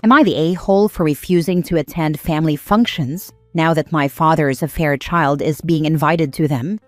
Am I the a-hole for refusing to attend family functions now that my father's affair child is being invited to them?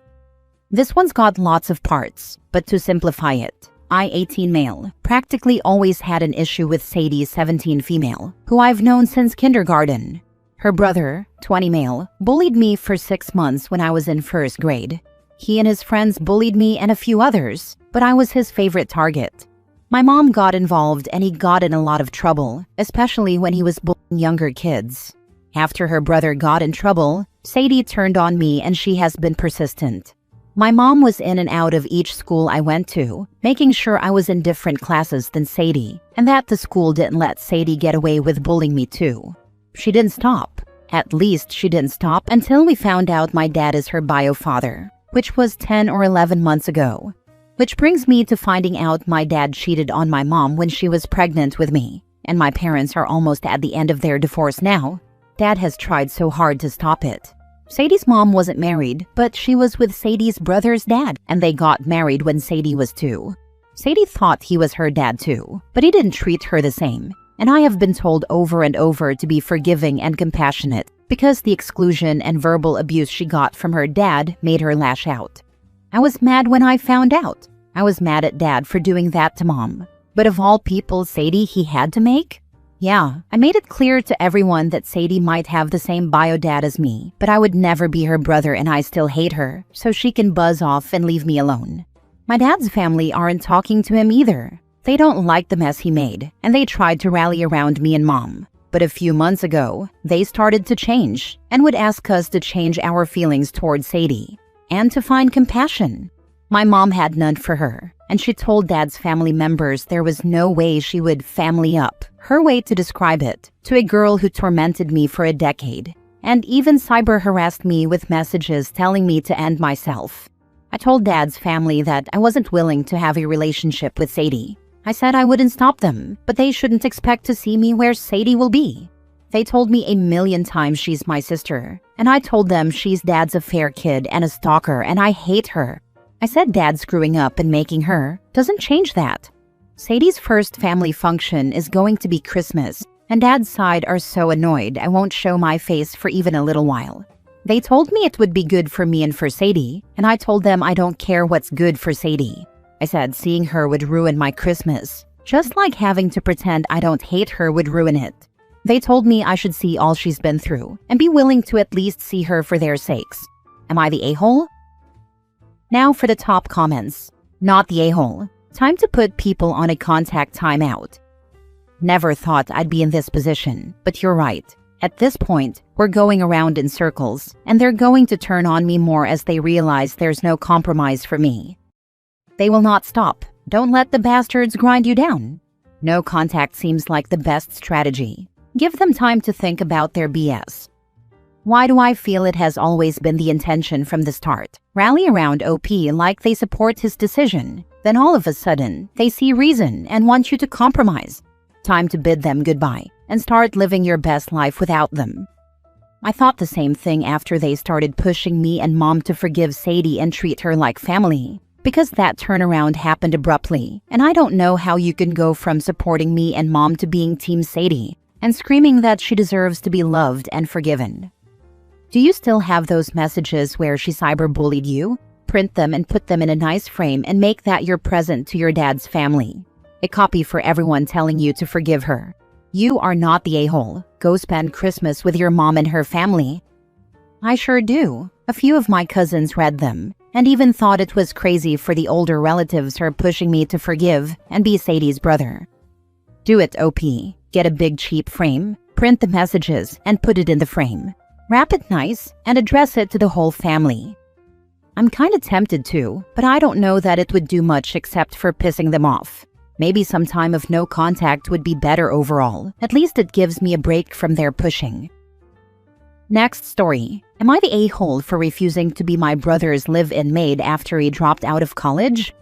This one's got lots of parts, but to simplify it, I, 18 male, practically always had an issue with Sadie, 17 female, who I've known since kindergarten. Her brother, 20 male, bullied me for 6 months when I was in 1st grade. He and his friends bullied me and a few others, but I was his favorite target. My mom got involved and he got in a lot of trouble, especially when he was bullying younger kids. After her brother got in trouble, Sadie turned on me and she has been persistent. My mom was in and out of each school I went to, making sure I was in different classes than Sadie, and that the school didn't let Sadie get away with bullying me too. She didn't stop. At least she didn't stop until we found out my dad is her bio father, which was 10 or 11 months ago. Which brings me to finding out my dad cheated on my mom when she was pregnant with me, and my parents are almost at the end of their divorce now. Dad has tried so hard to stop it. Sadie's mom wasn't married, but she was with Sadie's brother's dad, and they got married when Sadie was 2. Sadie thought he was her dad too, but he didn't treat her the same, and I have been told over and over to be forgiving and compassionate because the exclusion and verbal abuse she got from her dad made her lash out. I was mad when I found out. I was mad at Dad for doing that to Mom. But of all people Sadie he had to make? Yeah, I made it clear to everyone that Sadie might have the same bio dad as me, but I would never be her brother and I still hate her, so she can buzz off and leave me alone. My dad's family aren't talking to him either. They don't like the mess he made, and they tried to rally around me and Mom. But a few months ago, they started to change and would ask us to change our feelings towards Sadie and to find compassion. My mom had none for her, and she told Dad's family members there was no way she would family up, her way to describe it, to a girl who tormented me for a decade, and even cyber harassed me with messages telling me to end myself. I told Dad's family that I wasn't willing to have a relationship with Sadie. I said I wouldn't stop them, but they shouldn't expect to see me where Sadie will be. They told me a million times she's my sister, and I told them she's Dad's affair kid and a stalker and I hate her. I said Dad screwing up and making her doesn't change that. Sadie's first family function is going to be Christmas, and Dad's side are so annoyed I won't show my face for even a little while. They told me it would be good for me and for Sadie, and I told them I don't care what's good for Sadie. I said seeing her would ruin my Christmas, just like having to pretend I don't hate her would ruin it. They told me I should see all she's been through and be willing to at least see her for their sakes. Am I the a-hole? Now for the top comments. Not the a-hole. Time to put people on a contact timeout. Never thought I'd be in this position, but you're right. At this point, we're going around in circles, and they're going to turn on me more as they realize there's no compromise for me. They will not stop. Don't let the bastards grind you down. No contact seems like the best strategy. Give them time to think about their BS. Why do I feel it has always been the intention from the start? Rally around OP like they support his decision. Then all of a sudden, they see reason and want you to compromise. Time to bid them goodbye and start living your best life without them. I thought the same thing after they started pushing me and Mom to forgive Sadie and treat her like family. Because that turnaround happened abruptly, and I don't know how you can go from supporting me and Mom to being Team Sadie and screaming that she deserves to be loved and forgiven. Do you still have those messages where she cyberbullied you? Print them and put them in a nice frame and make that your present to your dad's family. A copy for everyone telling you to forgive her. You are not the a-hole. Go spend Christmas with your mom and her family. I sure do. A few of my cousins read them and even thought it was crazy for the older relatives her pushing me to forgive and be Sadie's brother. Do it, OP. Get a big cheap frame, print the messages, and put it in the frame. Wrap it nice and address it to the whole family. I'm kinda tempted to, but I don't know that it would do much except for pissing them off. Maybe some time of no contact would be better overall. At least it gives me a break from their pushing. Next story. Am I the a-hole for refusing to be my brother's live-in maid after he dropped out of college?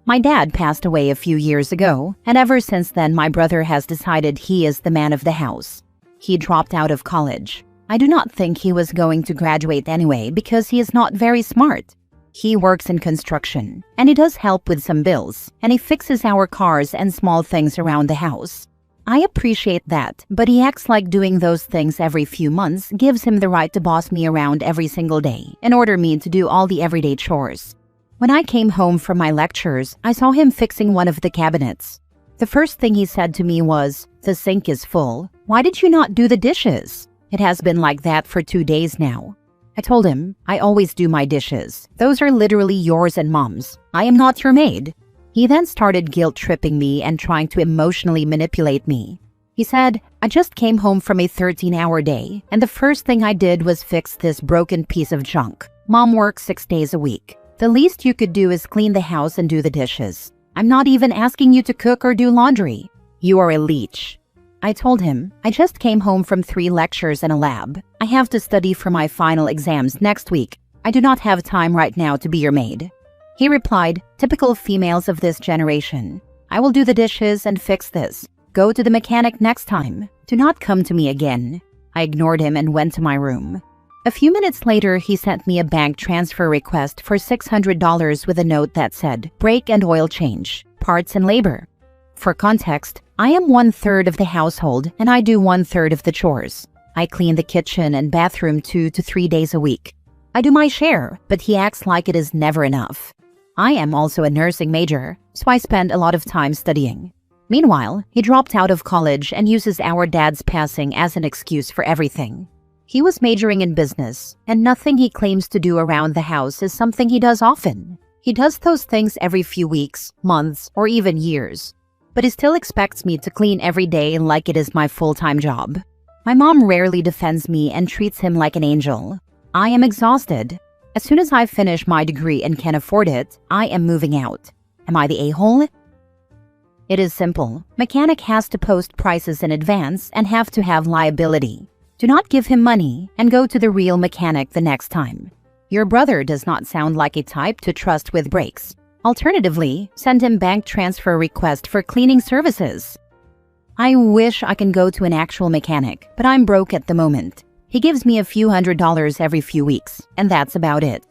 My dad passed away a few years ago, and ever since then my brother has decided he is the man of the house. He dropped out of college. I do not think he was going to graduate anyway because he is not very smart. He works in construction, and he does help with some bills, and he fixes our cars and small things around the house. I appreciate that, but he acts like doing those things every few months gives him the right to boss me around every single day and order me to do all the everyday chores. When I came home from my lectures, I saw him fixing one of the cabinets. The first thing he said to me was, "The sink is full. Why did you not do the dishes?" It has been like that for 2 days now. I told him, "I always do my dishes. Those are literally yours and Mom's. I am not your maid." He then started guilt-tripping me and trying to emotionally manipulate me. He said, "I just came home from a 13-hour day, and the first thing I did was fix this broken piece of junk. Mom works 6 days a week. The least you could do is clean the house and do the dishes. I'm not even asking you to cook or do laundry. You are a leech." I told him, "I just came home from 3 lectures and a lab. I have to study for my final exams next week. I do not have time right now to be your maid." He replied, "Typical females of this generation. I will do the dishes and fix this. Go to the mechanic next time. Do not come to me again." I ignored him and went to my room. A few minutes later, he sent me a bank transfer request for $600 with a note that said, "Brake and oil change, parts and labor." For context, I am 1/3 of the household and I do 1/3 of the chores. I clean the kitchen and bathroom 2 to 3 days a week. I do my share, but he acts like it is never enough. I am also a nursing major, so I spend a lot of time studying. Meanwhile, he dropped out of college and uses our dad's passing as an excuse for everything. He was majoring in business, and nothing he claims to do around the house is something he does often. He does those things every few weeks, months, or even years. But he still expects me to clean every day like it is my full-time job. My mom rarely defends me and treats him like an angel. I am exhausted. As soon as I finish my degree and can afford it, I am moving out. Am I the a-hole? It is simple. Mechanic has to post prices in advance and have to have liability. Do not give him money and go to the real mechanic the next time. Your brother does not sound like a type to trust with brakes. Alternatively, send him bank transfer request for cleaning services. I wish I can go to an actual mechanic, but I'm broke at the moment. He gives me a few $100s every few weeks, and that's about it.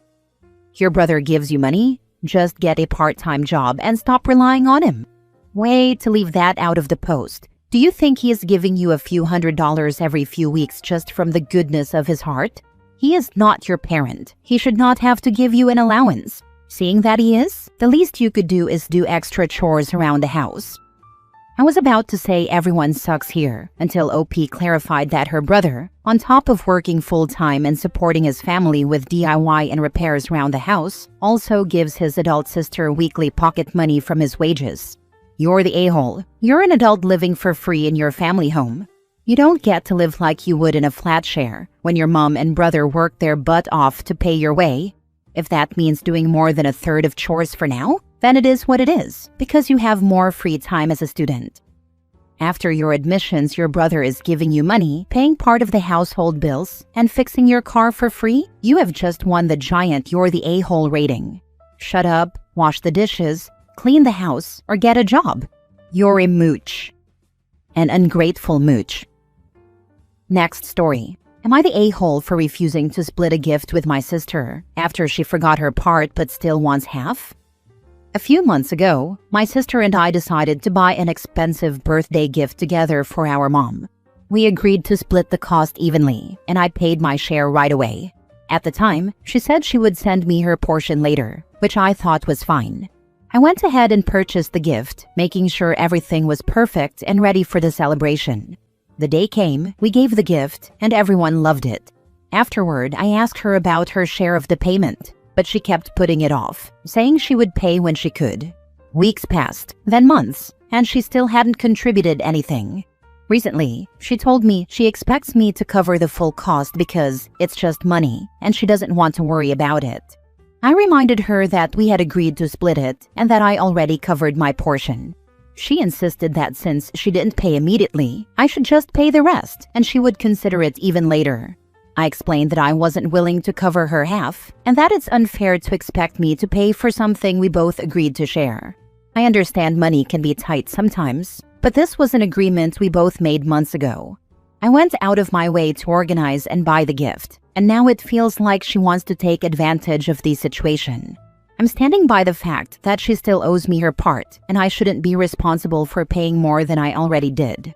Your brother gives you money? Just get a part-time job and stop relying on him. Wait to leave that out of the post. Do you think he is giving you a few $100s every few weeks just from the goodness of his heart? He is not your parent. He should not have to give you an allowance. Seeing that he is, the least you could do is do extra chores around the house. I was about to say everyone sucks here until OP clarified that her brother, on top of working full-time and supporting his family with DIY and repairs around the house, also gives his adult sister weekly pocket money from his wages. You're the a-hole. You're an adult living for free in your family home. You don't get to live like you would in a flat share when your mom and brother work their butt off to pay your way. If that means doing more than 1/3 of chores for now, then it is what it is, because you have more free time as a student. After your admissions, your brother is giving you money, paying part of the household bills, and fixing your car for free? You have just won the giant "you're the a-hole" rating. Shut up, wash the dishes, clean the house, or get a job. You're a mooch. An ungrateful mooch. Next story. Am I the a-hole for refusing to split a gift with my sister after she forgot her part but still wants half? A few months ago, my sister and I decided to buy an expensive birthday gift together for our mom. We agreed to split the cost evenly, and I paid my share right away. At the time, she said she would send me her portion later, which I thought was fine. I went ahead and purchased the gift, making sure everything was perfect and ready for the celebration. The day came, we gave the gift, and everyone loved it. Afterward, I asked her about her share of the payment, but she kept putting it off, saying she would pay when she could. Weeks passed, then months, and she still hadn't contributed anything. Recently, she told me she expects me to cover the full cost because it's just money, and she doesn't want to worry about it. I reminded her that we had agreed to split it and that I already covered my portion. She insisted that since she didn't pay immediately, I should just pay the rest and she would consider it even later. I explained that I wasn't willing to cover her half and that it's unfair to expect me to pay for something we both agreed to share. I understand money can be tight sometimes, but this was an agreement we both made months ago. I went out of my way to organize and buy the gift, and now it feels like she wants to take advantage of the situation. I'm standing by the fact that she still owes me her part, and I shouldn't be responsible for paying more than I already did.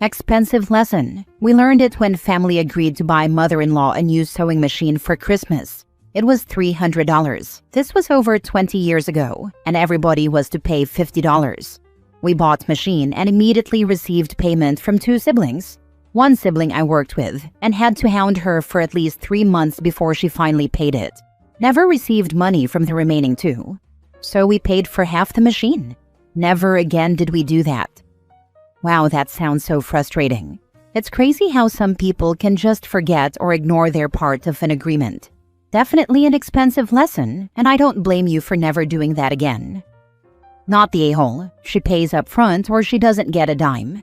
Expensive lesson. We learned it when family agreed to buy mother-in-law a new sewing machine for Christmas. It was $300. This was over 20 years ago, and everybody was to pay $50. We bought machine and immediately received payment from 2 siblings. One sibling I worked with and had to hound her for at least 3 months before she finally paid it. Never received money from the remaining 2. So we paid for half the machine. Never again did we do that. Wow, that sounds so frustrating. It's crazy how some people can just forget or ignore their part of an agreement. Definitely an expensive lesson, and I don't blame you for never doing that again. Not the a-hole. She pays up front or she doesn't get a dime.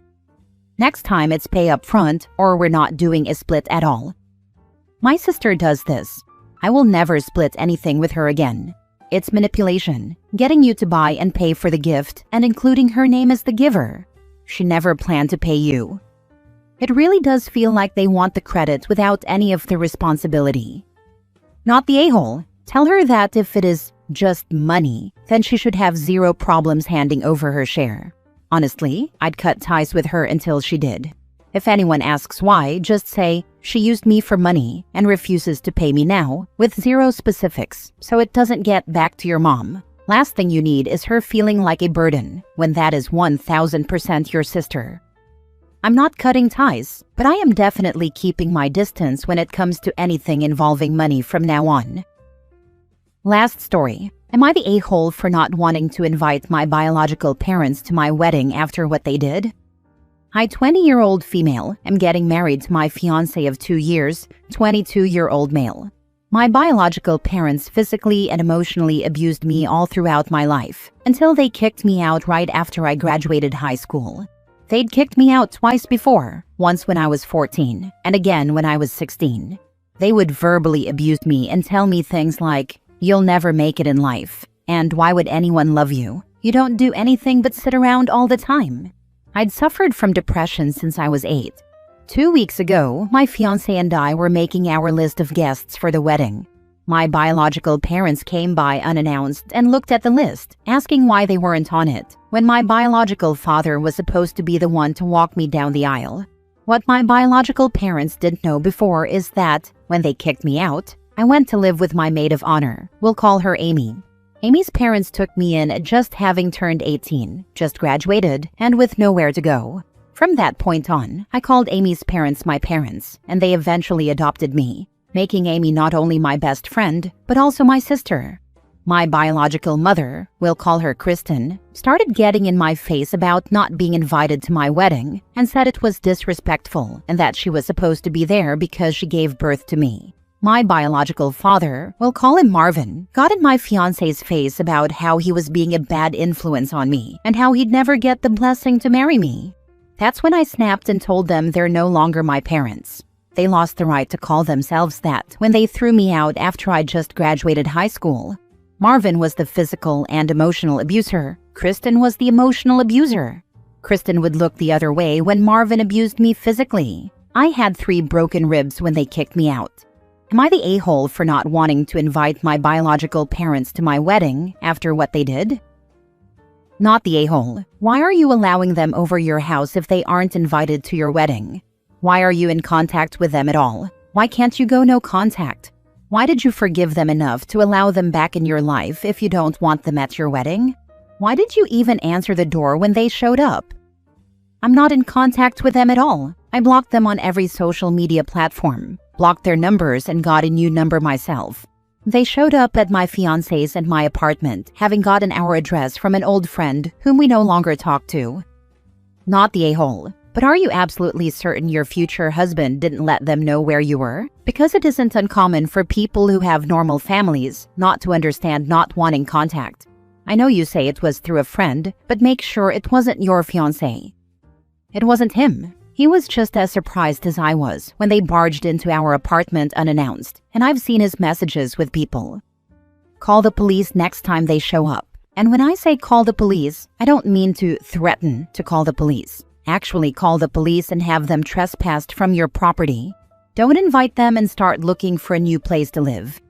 Next time it's pay up front or we're not doing a split at all. My sister does this. I will never split anything with her again. It's manipulation, getting you to buy and pay for the gift and including her name as the giver. She never planned to pay you. It really does feel like they want the credit without any of the responsibility. Not the a-hole. Tell her that if it is just money, then she should have 0 problems handing over her share. Honestly, I'd cut ties with her until she did. If anyone asks why, just say, she used me for money and refuses to pay me now, with 0 specifics, so it doesn't get back to your mom. Last thing you need is her feeling like a burden, when that is 1000% your sister. I'm not cutting ties, but I am definitely keeping my distance when it comes to anything involving money from now on. Last story. Am I the a-hole for not wanting to invite my biological parents to my wedding after what they did? I, 20-year-old female, am getting married to my fiancé of 2 years, 22-year-old male. My biological parents physically and emotionally abused me all throughout my life, until they kicked me out right after I graduated high school. They'd kicked me out twice before, once when I was 14, and again when I was 16. They would verbally abuse me and tell me things like, "You'll never make it in life," and "Why would anyone love you? You don't do anything but sit around all the time." I'd suffered from depression since I was 8. 2 weeks ago, my fiancé and I were making our list of guests for the wedding. My biological parents came by unannounced and looked at the list, asking why they weren't on it, when my biological father was supposed to be the one to walk me down the aisle. What my biological parents didn't know before is that, when they kicked me out, I went to live with my maid of honor. We'll call her Amy. Amy's parents took me in just having turned 18, just graduated, and with nowhere to go. From that point on, I called Amy's parents my parents, and they eventually adopted me, making Amy not only my best friend, but also my sister. My biological mother, we'll call her Kristen, started getting in my face about not being invited to my wedding and said it was disrespectful and that she was supposed to be there because she gave birth to me. My biological father, we'll call him Marvin, got in my fiancé's face about how he was being a bad influence on me and how he'd never get the blessing to marry me. That's when I snapped and told them they're no longer my parents. They lost the right to call themselves that when they threw me out after I just graduated high school. Marvin was the physical and emotional abuser. Kristen was the emotional abuser. Kristen would look the other way when Marvin abused me physically. I had 3 broken ribs when they kicked me out. Am I the a-hole for not wanting to invite my biological parents to my wedding after what they did? Not the a-hole. Why are you allowing them over your house if they aren't invited to your wedding? Why are you in contact with them at all? Why can't you go no contact? Why did you forgive them enough to allow them back in your life if you don't want them at your wedding? Why did you even answer the door when they showed up? I'm not in contact with them at all. I blocked them on every social media platform, blocked their numbers, and got a new number myself. They showed up at my fiancé's and my apartment, having gotten our address from an old friend whom we no longer talk to. Not the a-hole. But are you absolutely certain your future husband didn't let them know where you were? Because it isn't uncommon for people who have normal families not to understand not wanting contact. I know you say it was through a friend, but make sure it wasn't your fiancé. It wasn't him. He was just as surprised as I was when they barged into our apartment unannounced, and I've seen his messages with people. Call the police next time they show up. And when I say call the police, I don't mean to threaten to call the police. Actually call the police and have them trespassed from your property. Don't invite them and start looking for a new place to live.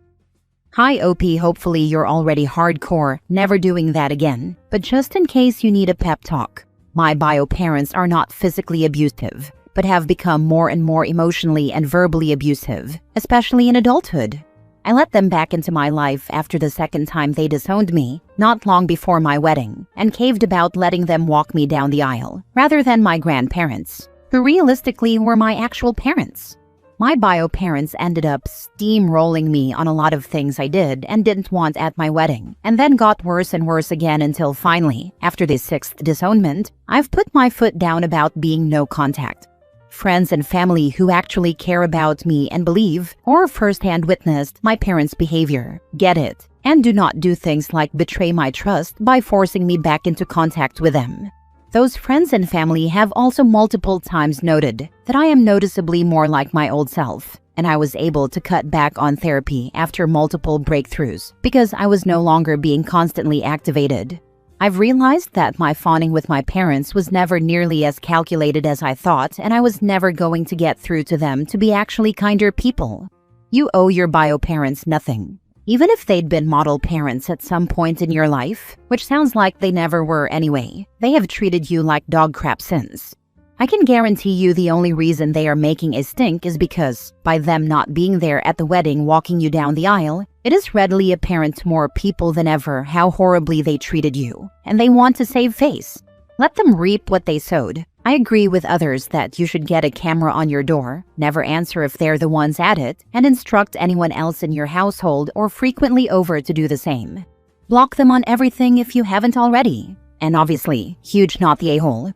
Hi OP, hopefully you're already hardcore, never doing that again. But just in case you need a pep talk. My bio parents are not physically abusive, but have become more and more emotionally and verbally abusive, especially in adulthood. I let them back into my life after the second time they disowned me, not long before my wedding, and caved about letting them walk me down the aisle, rather than my grandparents, who realistically were my actual parents. My bio parents ended up steamrolling me on a lot of things I did and didn't want at my wedding, and then got worse and worse again until finally, after the sixth disownment, I've put my foot down about being no contact. Friends and family who actually care about me and believe, or firsthand witnessed, my parents' behavior, get it, and do not do things like betray my trust by forcing me back into contact with them. Those friends and family have also multiple times noted that I am noticeably more like my old self, and I was able to cut back on therapy after multiple breakthroughs because I was no longer being constantly activated. I've realized that my fawning with my parents was never nearly as calculated as I thought, and I was never going to get through to them to be actually kinder people. You owe your bio parents nothing. Even if they'd been model parents at some point in your life, which sounds like they never were anyway, they have treated you like dog crap since. I can guarantee you the only reason they are making a stink is because, by them not being there at the wedding walking you down the aisle, it is readily apparent to more people than ever how horribly they treated you, and they want to save face. Let them reap what they sowed. I agree with others that you should get a camera on your door, never answer if they're the ones at it, and instruct anyone else in your household or frequently over to do the same. Block them on everything if you haven't already. And obviously, huge not the a-hole,